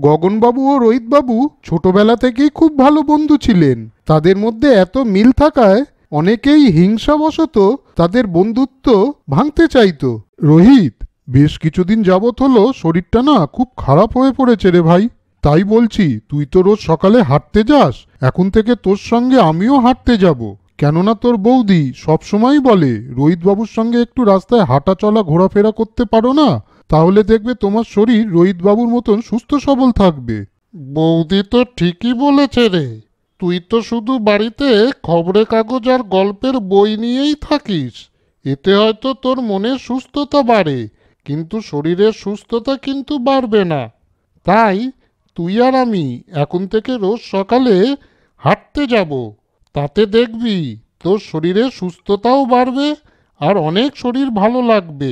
গগনবাবু ও রোহিতবাবু ছোটবেলা থেকেই খুব ভালো বন্ধু ছিলেন। তাদের মধ্যে এত মিল থাকায় অনেকেই হিংসাবশত তাদের বন্ধুত্ব ভাঙতে চাইতো। রোহিত, বেশ কিছুদিন যাবৎ হলো শরীরটা না খুব খারাপ হয়ে পড়েছে রে ভাই। তাই বলছি, তুই তো রোজ সকালে হাঁটতে যাস, এখন থেকে তোর সঙ্গে আমিও হাঁটতে যাব। কেননা তোর বৌদি সবসময়ই বলে রোহিতবাবুর সঙ্গে একটু রাস্তায় হাঁটা চলা ঘোরাফেরা করতে পারো না, তাহলে দেখবে তোমার শরীর রোহিতবাবুর মতন সুস্থ সবল থাকবে। বৌদি তো ঠিকই বলেছে রে। তুই তো শুধু বাড়িতে খবরের কাগজ আর গল্পের বই নিয়েই থাকিস। এতে হয়তো তোর মনের সুস্থতা বাড়ে, কিন্তু শরীরের সুস্থতা কিন্তু বাড়বে না। তাই তুই আর আমি এখন থেকে রোজ সকালে হাঁটতে যাব। তাতে দেখবি তোর শরীরের সুস্থতাও বাড়বে আর অনেক শরীর ভালো লাগবে,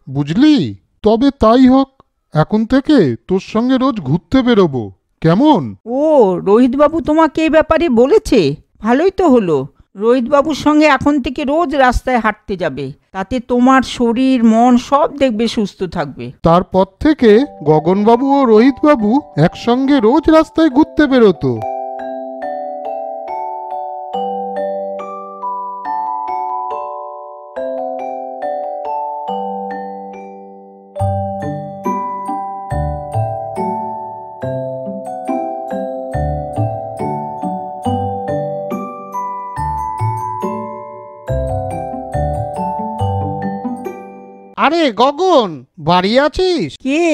বুঝলি? তবে তাই হোক, এখন থেকে তোর সঙ্গে রোজ ঘুরতে বেরোবো, কেমন? ও, রোহিতবাবু তোমাকে এই ব্যাপারে বলেছে? ভালোই তো হলো। রোহিতবাবুর সঙ্গে এখন থেকে রোজ রাস্তায় হাঁটতে যাবে, তাতে তোমার শরীর মন সব দেখবে সুস্থ থাকবে। তারপর থেকে গগনবাবু ও রোহিতবাবু একসঙ্গে রোজ রাস্তায় ঘুরতে বেরোতো। আরে গগন, বাড়ি আছিস? কে?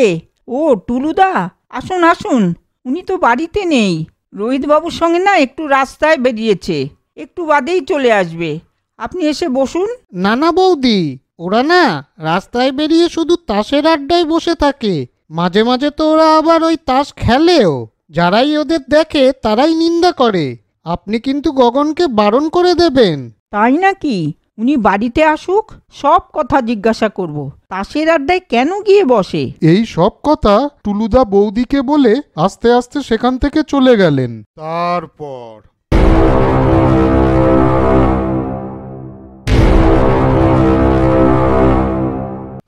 ও, টুলুদা, আসুন আসুন। উনি তো বাড়িতে নেই। রোহিতবাবুর সঙ্গে না একটু রাস্তায় বেরিয়েছে, একটু বাদেই চলে আসবে। আপনি এসে বসুন। না না বৌদি, ওরা না রাস্তায় বেরিয়ে শুধু তাসের আড্ডায় বসে থাকে। মাঝে মাঝে তো ওরা আবার ওই তাস খেলেও। যারাই ওদের দেখে তারাই নিন্দা করে। আপনি কিন্তু গগনকে বারণ করে দেবেন। তাই নাকি? উনি বাড়িতে আসুক, সব কথা জিজ্ঞাসা করব। তাসের আড্ডায় কেন গিয়ে বসে? এই সব কথা টুলুদা বৌদিকে বলে আস্তে আস্তে সেখান থেকে চলে গেলেন। তারপর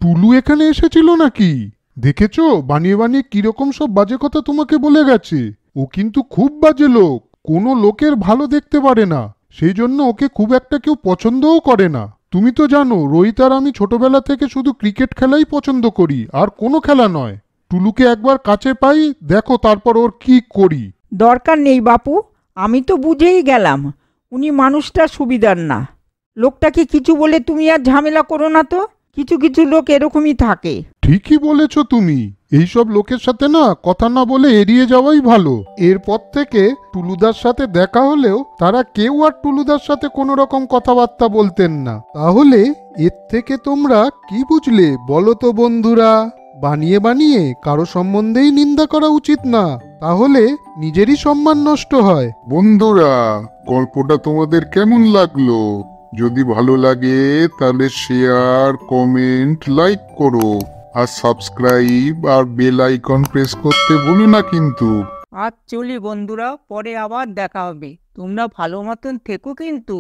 টুলু এখানে এসেছিল নাকি? দেখেছো বানিয়ে বানিয়ে কিরকম সব বাজে কথা তোমাকে বলে গেছে। ও কিন্তু খুব বাজে লোক, কোনো লোকের ভালো দেখতে পারে না, সেই জন্য ওকে খুব একটা কেউ পছন্দও করে না। তুমি তো জানো রোহিত আর আমি ছোটবেলা থেকে শুধু ক্রিকেট খেলাই পছন্দ করি, আর কোনো খেলা নয়। টুলুকে একবার কাছে পাই, দেখো তারপর ওর কি করি। দরকার নেই বাপু, আমি তো বুঝেই গেলাম উনি মানুষটা সুবিধার না। লোকটাকে কিছু বলে তুমি আর ঝামেলা করো না তো। কিছু কিছু লোক এরকমই থাকে। ঠিকই বলেছ তুমি। এইসব লোকের সাথে না কথা না বলে এড়িয়ে যাওয়াই ভালো। এরপর থেকে টুলুদার সাথে দেখা হলেও তারা কেউ আর টুলুদার সাথে কোনো রকম কথাবার্তা বলতেন না। তাহলে এর থেকে তোমরা কি বুঝলে বলো তো বন্ধুরা? বানিয়ে বানিয়ে কারো সম্বন্ধেই নিন্দা করা উচিত না, তাহলে নিজেরই সম্মান নষ্ট হয়। বন্ধুরা, গল্পটা তোমাদের কেমন লাগলো? যদি ভালো লাগে তাহলে শেয়ার, কমেন্ট, লাইক করো, আর সাবস্ক্রাইব আর বেল আইকন প্রেস করতে ভুলো না কিন্তু। আজ চলি বন্ধুরা, পরে আবার দেখা হবে। তোমরা ভালো মতন থেকো কিন্তু।